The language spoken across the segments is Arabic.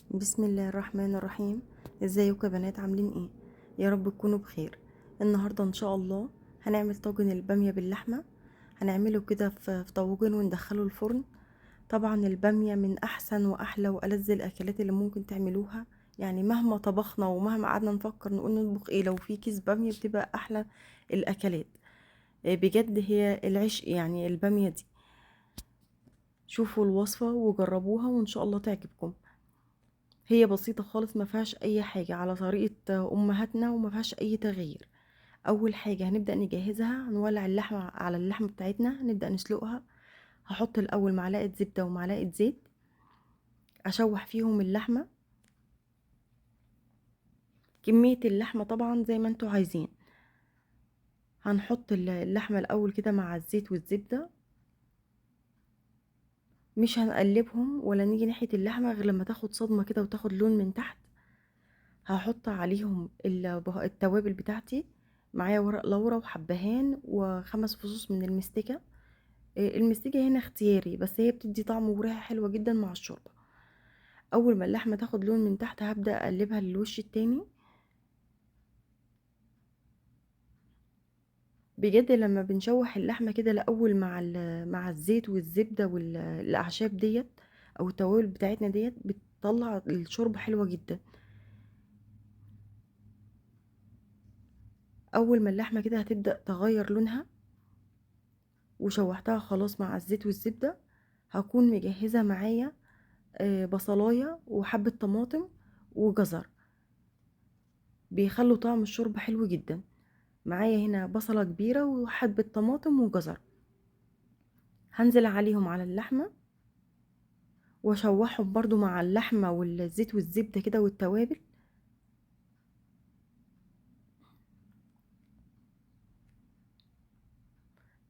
بسم الله الرحمن الرحيم. ازيكم يا بنات، عاملين ايه؟ يا رب تكونوا بخير. النهارده ان شاء الله هنعمل طاجن الباميه باللحمه. هنعمله كده في طاجن وندخله الفرن. طبعا الباميه من احسن واحلى والذ الاكلات اللي ممكن تعملوها. يعني مهما طبخنا ومهما قعدنا نفكر نقول نطبخ ايه، لو في كيس باميه بتبقى احلى الاكلات. بجد هي العشق يعني الباميه دي. شوفوا الوصفه وجربوها وان شاء الله تعجبكم. هي بسيطة خالص، ما فيهاش اي حاجة، على طريقة امهاتنا وما فيهاش اي تغيير. اول حاجة هنبدأ نجهزها، هنولع اللحمة على اللحمة بتاعتنا نبدأ نسلقها. هحط الاول معلقة زبدة ومعلقة زيت، اشوح فيهم اللحمة. كمية اللحمة طبعا زي ما انتوا عايزين. هنحط اللحمة الاول كده مع الزيت والزبدة. مش هنقلبهم ولا نيجي ناحية اللحمة غير لما تاخد صدمة كده وتاخد لون من تحت. هحط عليهم التوابل بتاعتي. معايا ورق لورا وحبهان وخمس فصوص من المستكة. المستكة هنا اختياري، بس هي بتدي طعم وريحة حلوة جدا مع الشوربة. اول ما اللحمة تاخد لون من تحت هبدأ اقلبها للوش التاني. بجد لما بنشوح اللحمة كده الاول مع الزيت والزبدة والاعشاب ديت او التوابل بتاعتنا ديت بتطلع الشوربة حلوة جدا. اول ما اللحمة كده هتبدأ تغير لونها وشوحتها خلاص مع الزيت والزبدة، هكون مجهزة معايا بصلاية وحبة طماطم وجزر، بيخلوا طعم الشوربة حلو جدا. معايا هنا بصلة كبيرة وحبة طماطم وجزر. هنزل عليهم على اللحمة واشوحهم برضو مع اللحمة والزيت والزبدة كده والتوابل.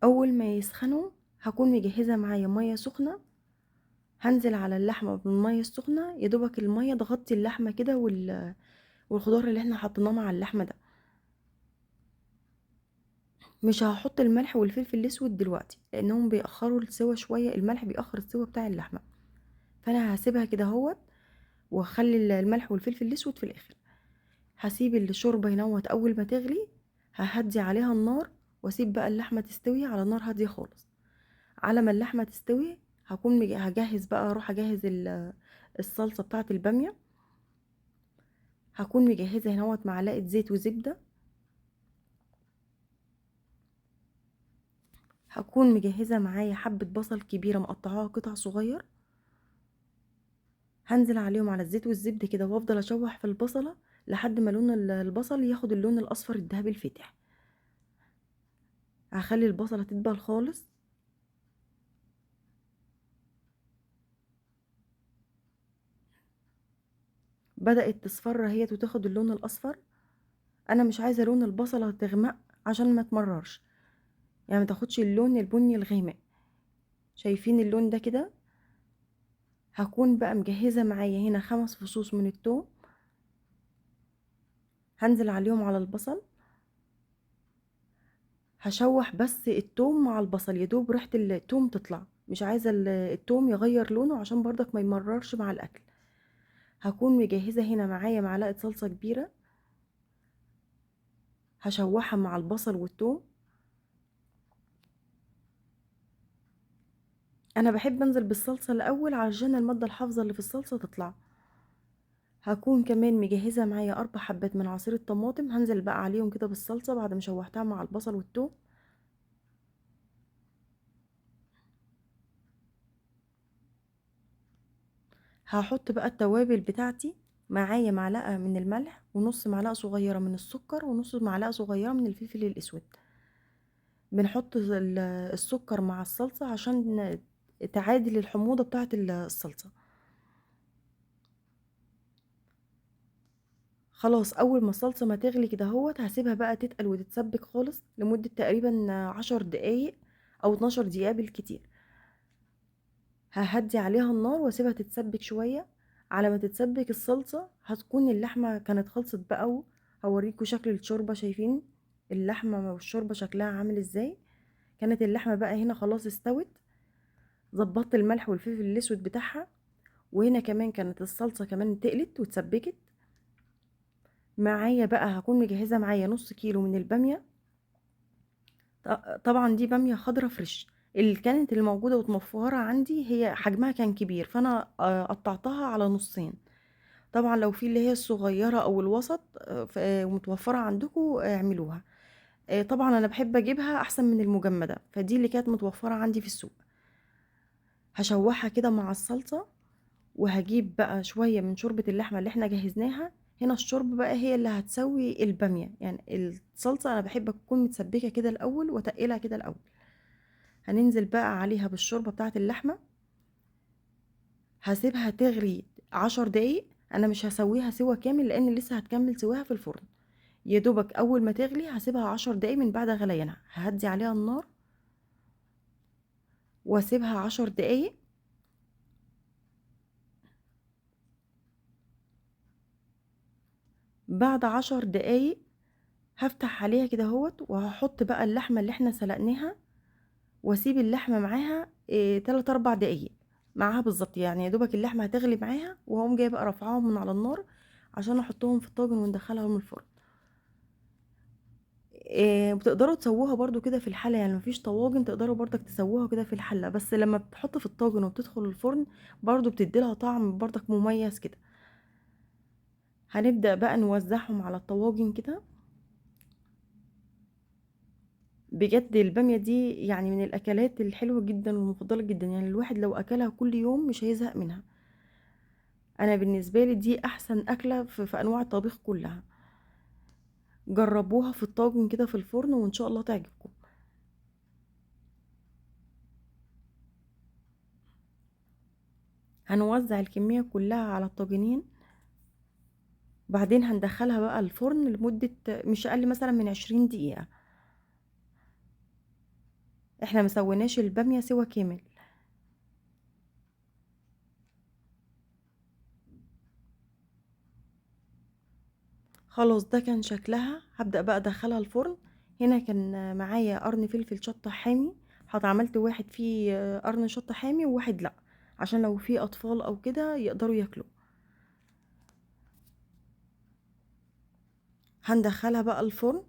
اول ما يسخنوا هكون مجهزة معايا مية سخنة. هنزل على اللحمة بالمية السخنة، يا دوبك المية تغطي اللحمة كده والخضار اللي احنا حطيناه مع اللحمة ده. مش هحط الملح والفلفل الاسود دلوقتي لانهم بيأخروا السوا شوية، الملح بيأخر السوا بتاع اللحمة. فانا هسيبها كده اهوت واخلي الملح والفلفل الاسود في الاخر. هسيب الشوربة ينوت اول ما تغلي، ههدي عليها النار واسيب بقى اللحمة تستوي على نار هادية خالص. على ما اللحمة تستوي هكون هجهز بقى، اروح اجهز الصلصة بتاعة البامية. هكون مجهزة هنوت معلقة زيت وزبدة. هكون مجهزة معايا حبة بصل كبيرة مقطعاها قطع صغير. هنزل عليهم على الزيت والزبدة كده وافضل اشوح في البصلة لحد ما لون البصل ياخد اللون الاصفر الذهبي الفاتح. هخلي البصلة تدبل خالص. بدأت تصفر اهيت وتاخد اللون الاصفر. انا مش عايزة لون البصلة تغمق عشان ما تمررش، يعني ما تاخدش اللون البني الغامق. شايفين اللون ده كده؟ هكون بقى مجهزة معايا هنا 5 فصوص من الثوم. هنزل عليهم على البصل. هشوح بس التوم مع البصل، يدوب ريحة التوم تطلع، مش عايزة التوم يغير لونه عشان برضك ما يمررش مع الاكل. هكون مجهزة هنا معايا معلقة صلصة كبيرة. هشوحها مع البصل والثوم. انا بحب انزل بالصلصة الاول علشان المادة الحافظة اللي في الصلصة تطلع. هكون كمان مجهزة معايا 4 حبات من عصير الطماطم، هنزل بقى عليهم كده بالصلصة بعد ما شوحتها مع البصل والثوم. هحط بقى التوابل بتاعتي. معايا معلقة من الملح ونص معلقة صغيرة من السكر ونص معلقة صغيرة من الفلفل الأسود. بنحط السكر مع الصلصة عشان تعادل الحموضة بتاعت الصلصة. خلاص أول ما الصلصة ما تغلي كده هوت هسيبها بقى تتقل وتتسبك خالص لمدة تقريبا 10 دقايق أو 12 دقيقة بالكتير. ههدي عليها النار واسيبها تتسبك شوية. على ما تتسبك الصلصة هتكون اللحمة كانت خلصت بقى. هوريكم شكل الشوربة، شايفين اللحمة والشوربة شكلها عامل ازاي؟ كانت اللحمة بقى هنا خلاص استوت. ظبطت الملح والفلفل الاسود بتاعها وهنا كمان كانت الصلصة كمان تقلت واتسبكت معايا. بقى هكون مجهزة معايا نص كيلو من البامية. طبعا دي بامية خضرة فريش. اللي كانت الموجودة ومتوفرة عندي هي حجمها كان كبير، فانا قطعتها على نصين. طبعا لو في اللي هي الصغيرة او الوسط متوفرة عندكم اعملوها. طبعا انا بحب اجيبها احسن من المجمدة، فدي اللي كانت متوفرة عندي في السوق. هشوحها كده مع الصلصة، وهجيب بقى شوية من شوربة اللحمة اللي احنا جهزناها. هنا الشوربة بقى هي اللي هتسوي البامية، يعني الصلصة انا بحب تكون متسبكة كده الاول وتقلها كده الاول. هننزل بقى عليها بالشوربة بتاعة اللحمة، هسيبها تغلي 10 دقايق. انا مش هسويها سوا كامل لان لسه هتكمل سواها في الفرن. يا دوبك اول ما تغلي هسيبها 10 دقايق من بعد غليانها، ههدي عليها النار واسيبها 10 دقايق. بعد 10 دقايق هفتح عليها كده اهوت، وهحط بقى اللحمة اللي احنا سلقناها، واسيب اللحمة معاها 3 4 دقايق معاها بالظبط. يعني يا دوبك اللحمة هتغلي معاها، وهقوم جايه بقى رافعاهم من على النار عشان احطهم في الطاجن وندخلهم الفرن. بتقدروا تسووها برضو كده في الحلة، يعني مفيش طواجن تقدروا برضك تسووها كده في الحلة، بس لما بتحط في الطاجن وبتدخل الفرن برضو بتديلها طعم برضك مميز كده. هنبدأ بقى نوزعهم على الطواجن كده. بجد البامية دي يعني من الأكلات الحلوة جدا والمفضلة جدا، يعني الواحد لو أكلها كل يوم مش هيزهق منها. أنا بالنسبة لي دي أحسن أكلة في أنواع الطبيخ كلها. جربوها في الطاجن كده في الفرن وإن شاء الله تعجبكم. هنوزع الكمية كلها على الطاجنين، وبعدين هندخلها بقى الفرن لمدة مش أقل مثلا من 20 دقيقة. احنا مسويناش البامية سوا كامل. خلاص ده كان شكلها. هبدأ بقى ادخلها الفرن. هنا كان معايا قرن فلفل شطة حامي، عملت واحد فيه قرن شطة حامي وواحد لأ، عشان لو في أطفال أو كده يقدروا ياكلوا. هندخلها بقى الفرن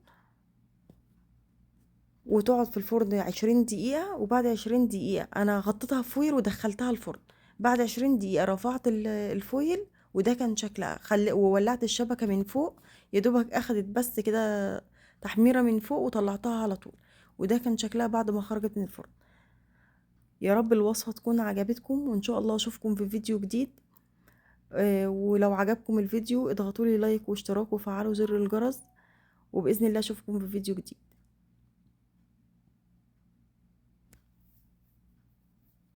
وتقعد في الفرن 20 دقيقة، وبعد 20 دقيقة أنا غطيتها فويل ودخلتها الفرن. بعد 20 دقيقة رفعت الفويل، وده كان شكلها وولعت الشبكة من فوق. يدوبك أخدت بس كده تحميرة من فوق وطلعتها على طول. وده كان شكلها بعد ما خرجت من الفرن. يا رب الوصفة تكون عجبتكم، وإن شاء الله أشوفكم في فيديو جديد. ولو عجبكم الفيديو اضغطوا لي لايك واشتراك وفعلوا زر الجرس، وبإذن الله أشوفكم في فيديو جديد.